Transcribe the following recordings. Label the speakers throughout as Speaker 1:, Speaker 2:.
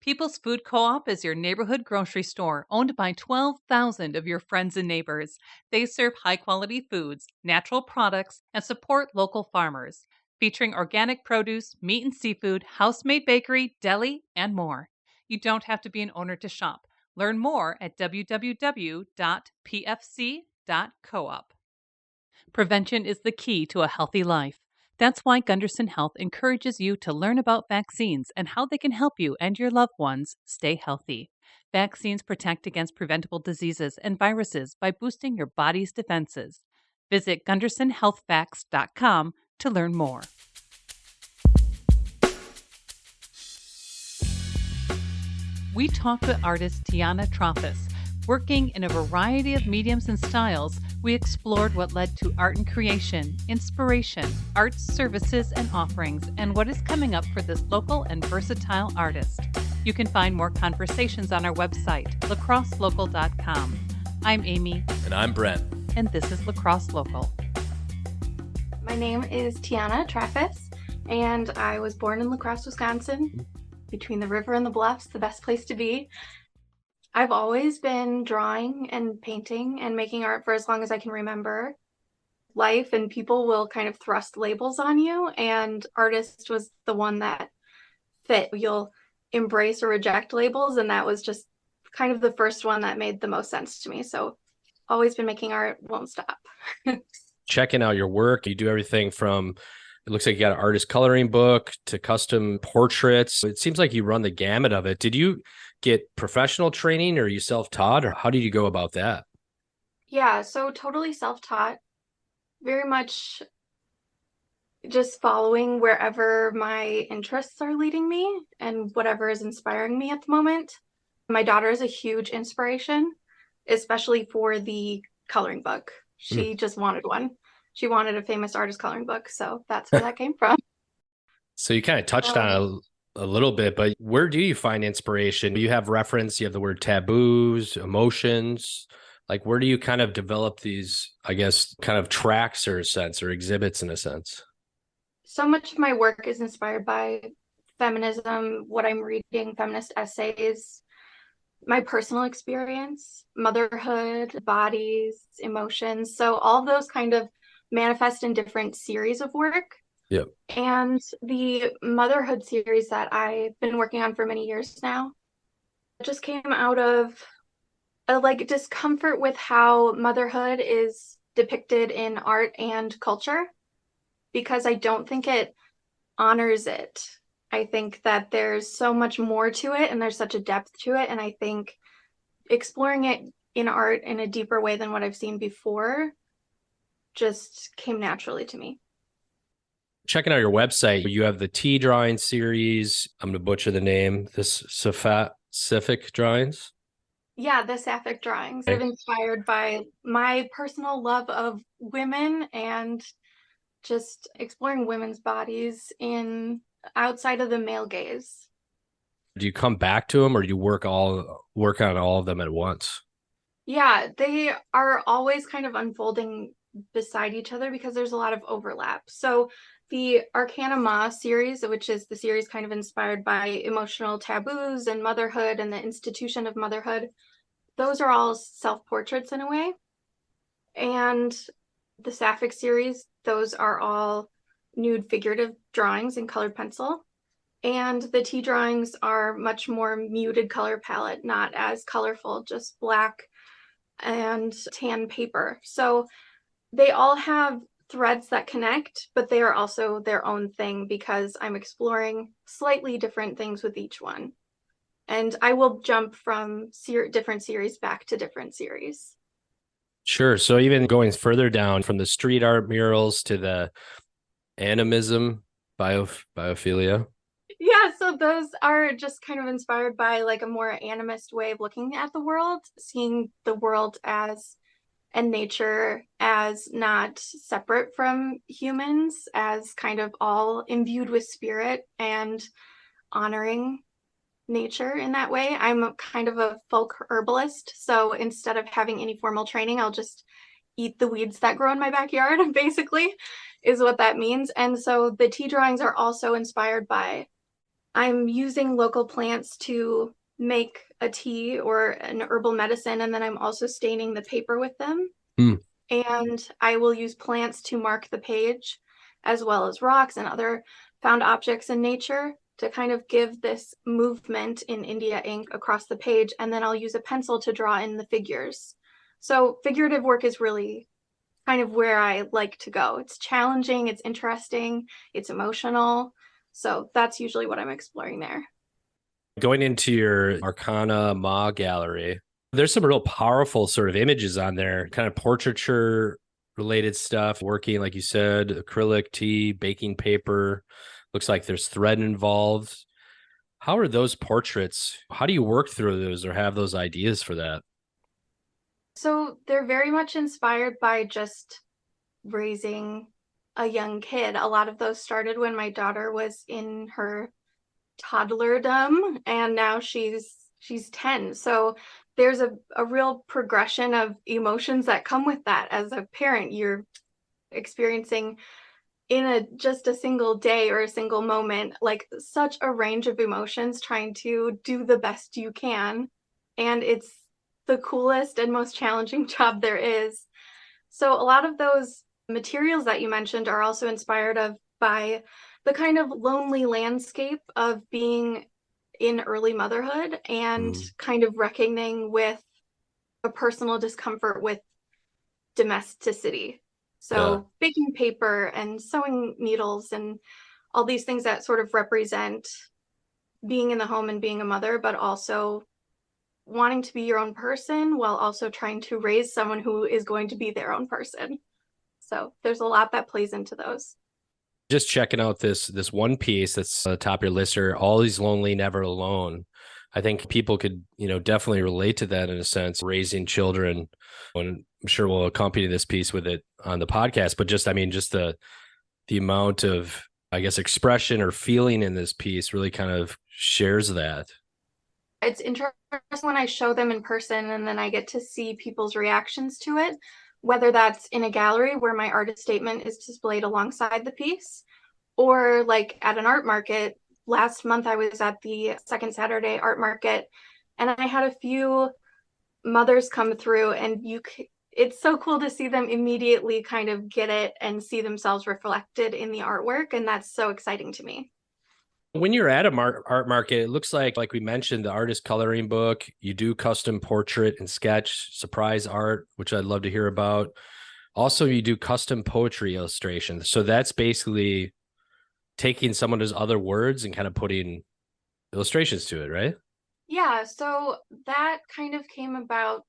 Speaker 1: People's Food Co-op is your neighborhood grocery store owned by 12,000 of your friends and neighbors. They serve high-quality foods, natural products, and support local farmers, featuring organic produce, meat and seafood, house-made bakery, deli, and more. You don't have to be an owner to shop. Learn more at www.pfc.coop. Prevention is the key to a healthy life. That's why Gunderson Health encourages you to learn about vaccines and how they can help you and your loved ones stay healthy. Vaccines protect against preventable diseases and viruses by boosting your body's defenses. Visit GundersonHealthFacts.com to learn more. We talked with artist Tiana Traffas. Working in a variety of mediums and styles, we explored what led to art and creation, inspiration, arts, services, and offerings, and what is coming up for this local and versatile artist. You can find more conversations on our website, lacrosselocal.com. I'm Amy.
Speaker 2: And I'm Brent.
Speaker 1: And this is Lacrosse Local.
Speaker 3: My name is Tiana Traffas, and I was born in La Crosse, Wisconsin. Between the river and the bluffs, the best place to be. I've always been drawing and painting and making art for as long as I can remember. Life and people will kind of thrust labels on you, and artist was the one that fit. You'll embrace or reject labels, and that was just kind of the first one that made the most sense to me. So always been making art, won't stop.
Speaker 2: Checking out your work, you do everything from, it looks like you got an artist coloring book to custom portraits. It seems like you run the gamut of it. Did you get professional training, or are you self-taught, or how did you go about that?
Speaker 3: Yeah, so totally self-taught, very much just following wherever my interests are leading me and whatever is inspiring me at the moment. My daughter is a huge inspiration, especially for the coloring book. She just wanted one. She wanted a famous artist coloring book, so that's where that came from.
Speaker 2: So you kind of touched on it a little bit, but where do you find inspiration? You have reference, you have the word taboos, emotions. Like, where do you kind of develop these, I guess, kind of tracks or a sense, or exhibits in a sense?
Speaker 3: So much of my work is inspired by feminism, what I'm reading, feminist essays, my personal experience, motherhood, bodies, emotions. So all of those kind of manifest in different series of work.
Speaker 2: Yep.
Speaker 3: And the motherhood series that I've been working on for many years now just came out of a discomfort with how motherhood is depicted in art and culture, because I don't think it honors it. I think that there's so much more to it and there's such a depth to it. And I think exploring it in art in a deeper way than what I've seen before just came naturally to me.
Speaker 2: Checking out your website, you have the tea drawing series. I'm going to butcher the name. This Sapphic drawings.
Speaker 3: Yeah, the Sapphic drawings are inspired by my personal love of women and just exploring women's bodies in outside of the male gaze.
Speaker 2: Do you come back to them, or do you work on all of them at once?
Speaker 3: Yeah, they are always kind of unfolding beside each other because there's a lot of overlap. So the Arcana Ma series, which is the series kind of inspired by emotional taboos and motherhood and the institution of motherhood, those are all self-portraits in a way. And the Sapphic series, those are all nude figurative drawings in colored pencil. And the tea drawings are much more muted color palette, not as colorful, just black and tan paper. So they all have threads that connect, but they are also their own thing because I'm exploring slightly different things with each one. And I will jump from different series back to different series.
Speaker 2: Sure. So even going further down from the street art murals to the animism, biophilia.
Speaker 3: Yeah, so those are just kind of inspired by like a more animist way of looking at the world, seeing the world as and nature as not separate from humans, as kind of all imbued with spirit and honoring nature in that way. I'm kind of a folk herbalist, so instead of having any formal training, I'll just eat the weeds that grow in my backyard, basically, is what that means. And so the tea drawings are also inspired by I'm using local plants to make a tea or an herbal medicine, and then I'm also staining the paper with them.
Speaker 2: Hmm.
Speaker 3: And I will use plants to mark the page, as well as rocks and other found objects in nature to kind of give this movement in India ink across the page. And then I'll use a pencil to draw in the figures. So figurative work is really kind of where I like to go. It's challenging, it's interesting, it's emotional. So that's usually what I'm exploring there.
Speaker 2: Going into your Arcana Ma gallery, there's some real powerful sort of images on there, kind of portraiture related stuff, working, like you said, acrylic, tea, baking paper. Looks like there's thread involved. How are those portraits? How do you work through those or have those ideas for that?
Speaker 3: So they're very much inspired by just raising a young kid. A lot of those started when my daughter was in her toddlerdom, and now she's 10. So there's a real progression of emotions that come with that. As a parent, you're experiencing in just a single day or a single moment, like such a range of emotions, trying to do the best you can. And it's the coolest and most challenging job there is. So a lot of those materials that you mentioned are also inspired by the kind of lonely landscape of being in early motherhood and
Speaker 2: Mm,
Speaker 3: kind of reckoning with a personal discomfort with domesticity.
Speaker 2: yeah.
Speaker 3: So baking paper and sewing needles and all these things that sort of represent being in the home and being a mother, but also wanting to be your own person while also trying to raise someone who is going to be their own person. So there's a lot that plays into those.
Speaker 2: Just checking out this one piece that's on the top of your list here, Always Lonely, Never Alone. I think people could, definitely relate to that in a sense, raising children. And I'm sure we'll accompany this piece with it on the podcast, but just, I mean, just the amount of, I guess, expression or feeling in this piece really kind of shares that.
Speaker 3: It's interesting when I show them in person and then I get to see people's reactions to it, whether that's in a gallery where my artist statement is displayed alongside the piece, or like at an art market. Last month, I was at the Second Saturday Art Market, and I had a few mothers come through, and it's so cool to see them immediately kind of get it and see themselves reflected in the artwork, and that's so exciting to me.
Speaker 2: When you're at a art market, it looks like we mentioned, the artist coloring book. You do custom portrait and sketch, surprise art, which I'd love to hear about. Also, you do custom poetry illustrations. So that's basically taking someone's other words and kind of putting illustrations to it, right?
Speaker 3: Yeah, so that kind of came about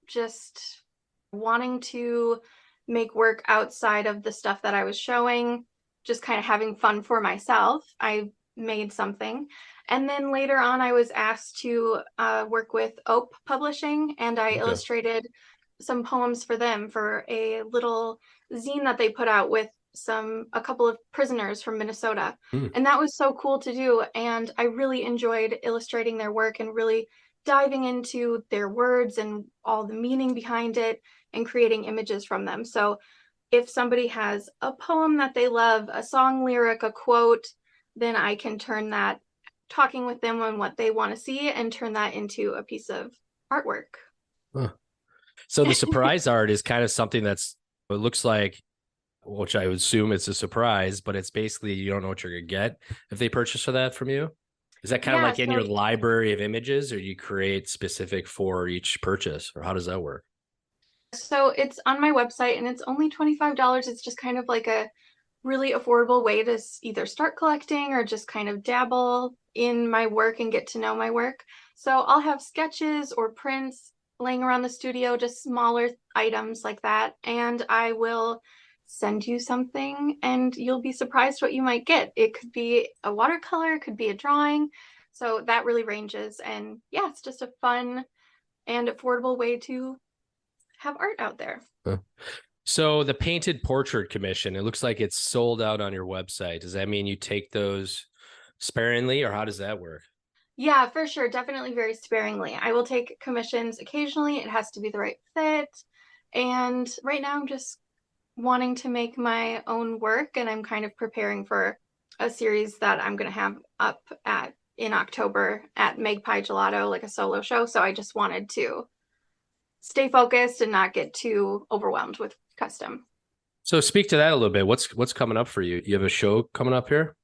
Speaker 3: just wanting to make work outside of the stuff that I was showing, just kind of having fun for myself. I made something. And then later on, I was asked to work with Ope Publishing, and I
Speaker 2: Okay.
Speaker 3: illustrated some poems for them for a little zine that they put out with a couple of prisoners from Minnesota.
Speaker 2: Hmm.
Speaker 3: And that was so cool to do. And I really enjoyed illustrating their work and really diving into their words and all the meaning behind it and creating images from them. So if somebody has a poem that they love, a song lyric, a quote, then I can turn that, talking with them on what they want to see, and turn that into a piece of artwork.
Speaker 2: Huh. So the surprise art is kind of something it looks like, which I would assume it's a surprise, but it's basically you don't know what you're going to get if they purchase for that from you. Is that kind of
Speaker 3: Yeah,
Speaker 2: like in your library of images, or you create specific for each purchase, or how does that work?
Speaker 3: so it's on my website and it's only $25. It's just kind of like a really affordable way to either start collecting or just kind of dabble in my work and get to know my work. So I'll have sketches or prints laying around the studio, just smaller items like that. And I will send you something and you'll be surprised what you might get. It could be a watercolor, it could be a drawing. So that really ranges. And yeah, it's just a fun and affordable way to have art out there.
Speaker 2: Huh. So the painted portrait commission, it looks like it's sold out on your website. Does that mean you take those sparingly, or how does that work?
Speaker 3: Yeah, for sure. Definitely very sparingly. I will take commissions occasionally. It has to be the right fit. And right now I'm just wanting to make my own work and I'm kind of preparing for a series that I'm going to have up in October at Magpie Gelato, like a solo show. So I just wanted to stay focused and not get too overwhelmed with custom.
Speaker 2: So speak to that a little bit. What's coming up for you? You have a show coming up here?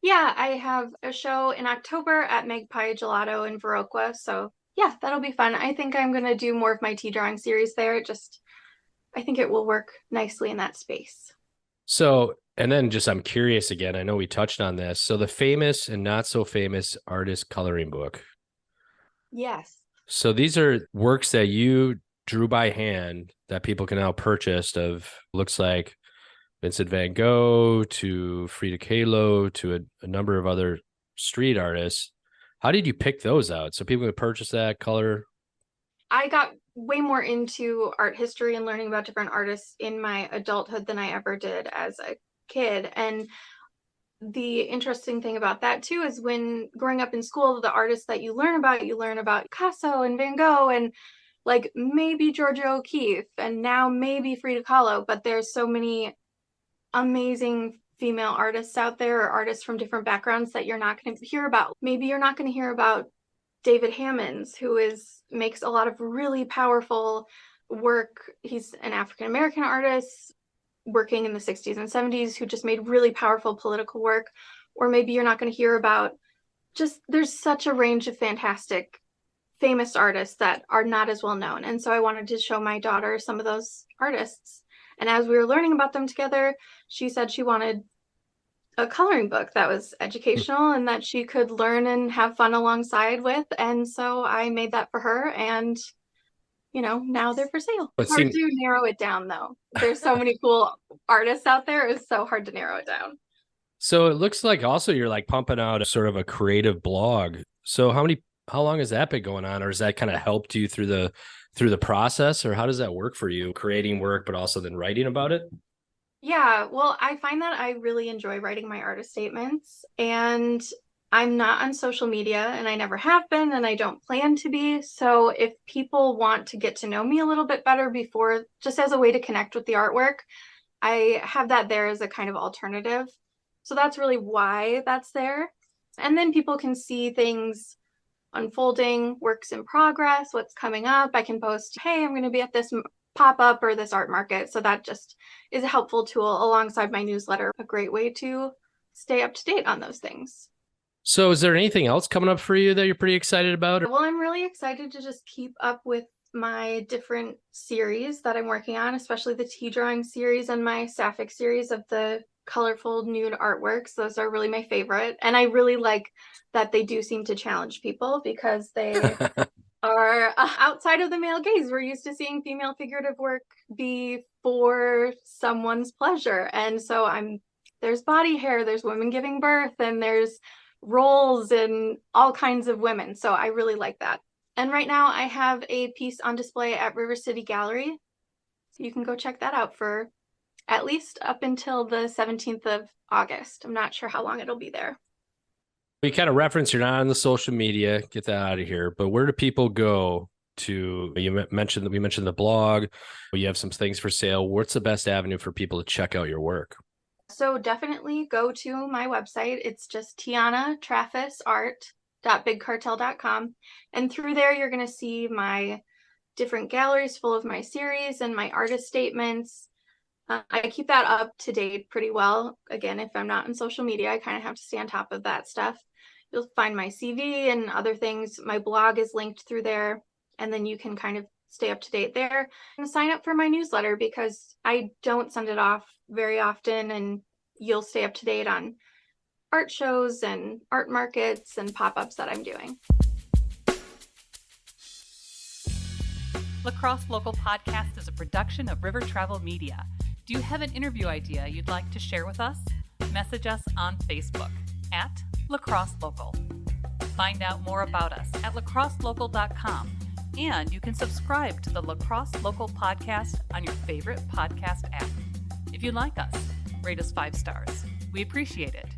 Speaker 3: Yeah, I have a show in October at Magpie Gelato in Viroqua. So yeah, that'll be fun. I think I'm going to do more of my tea drawing series there. I think it will work nicely in that space.
Speaker 2: So, and then just I'm curious again. I know we touched on this. So the famous and not so famous artist coloring book.
Speaker 3: Yes.
Speaker 2: So these are works that you drew by hand that people can now purchase of looks like Vincent van Gogh to Frida Kahlo to a number of other street artists. How did you pick those out so people could purchase that color?
Speaker 3: I got way more into art history and learning about different artists in my adulthood than I ever did as a kid. And the interesting thing about that too is when growing up in school, the artists that you learn about Picasso and Van Gogh and like maybe Georgia O'Keeffe and now maybe Frida Kahlo, but there's so many amazing female artists out there or artists from different backgrounds that you're not going to hear about. Maybe you're not going to hear about David Hammonds, who makes a lot of really powerful work. He's an African American artist working in the 60s and 70s who just made really powerful political work. Or maybe you're not going to hear about there's such a range of fantastic famous artists that are not as well known. And so I wanted to show my daughter some of those artists. And as we were learning about them together, she said she wanted a coloring book that was educational and that she could learn and have fun alongside with. And so I made that for her, and now they're for sale. It's hard to narrow it down though. There's so many cool artists out there. It's so hard to narrow it down.
Speaker 2: So it looks like also you're like pumping out a sort of a creative blog. So how long has that been going on, or has that kind of helped you through the process, or how does that work for you, creating work but also then writing about it?
Speaker 3: Yeah, well, I find that I really enjoy writing my artist statements, and I'm not on social media, and I never have been, and I don't plan to be. So if people want to get to know me a little bit better before, just as a way to connect with the artwork, I have that there as a kind of alternative. So that's really why that's there. And then people can see things unfolding, works in progress, what's coming up. I can post, hey, I'm going to be at this pop-up or this art market. So that just is a helpful tool alongside my newsletter, a great way to stay up to date on those things.
Speaker 2: So is there anything else coming up for you that you're pretty excited about?
Speaker 3: Well, I'm really excited to just keep up with my different series that I'm working on, especially the tea drawing series and my sapphic series of the colorful nude artworks. Those are really my favorite. And I really like that they do seem to challenge people because they are outside of the male gaze. We're used to seeing female figurative work be for someone's pleasure. And so there's body hair, there's women giving birth, and there's roles and all kinds of women. So I really like that. And right now I have a piece on display at River City Gallery. So you can go check that out for at least up until the 17th of August. I'm not sure how long it'll be there.
Speaker 2: You kind of reference you're not on the social media, get that out of here, but where do people go to? We mentioned the blog, you have some things for sale. What's the best avenue for people to check out your work?
Speaker 3: So definitely go to my website. It's just Tiana Traffas art.bigcartel.com. And through there, you're going to see my different galleries full of my series and my artist statements. I keep that up to date pretty well. Again, if I'm not on social media, I kind of have to stay on top of that stuff. You'll find my CV and other things. My blog is linked through there, and then you can kind of stay up to date there and sign up for my newsletter because I don't send it off very often, and you'll stay up to date on art shows and art markets and pop-ups that I'm doing.
Speaker 1: Lacrosse Local Podcast is a production of River Travel Media. Do you have an interview idea you'd like to share with us? Message us on Facebook at Lacrosse Local. Find out more about us at lacrosselocal.com, and you can subscribe to the Lacrosse Local Podcast on your favorite podcast app. If you like us, rate us 5 stars. We appreciate it.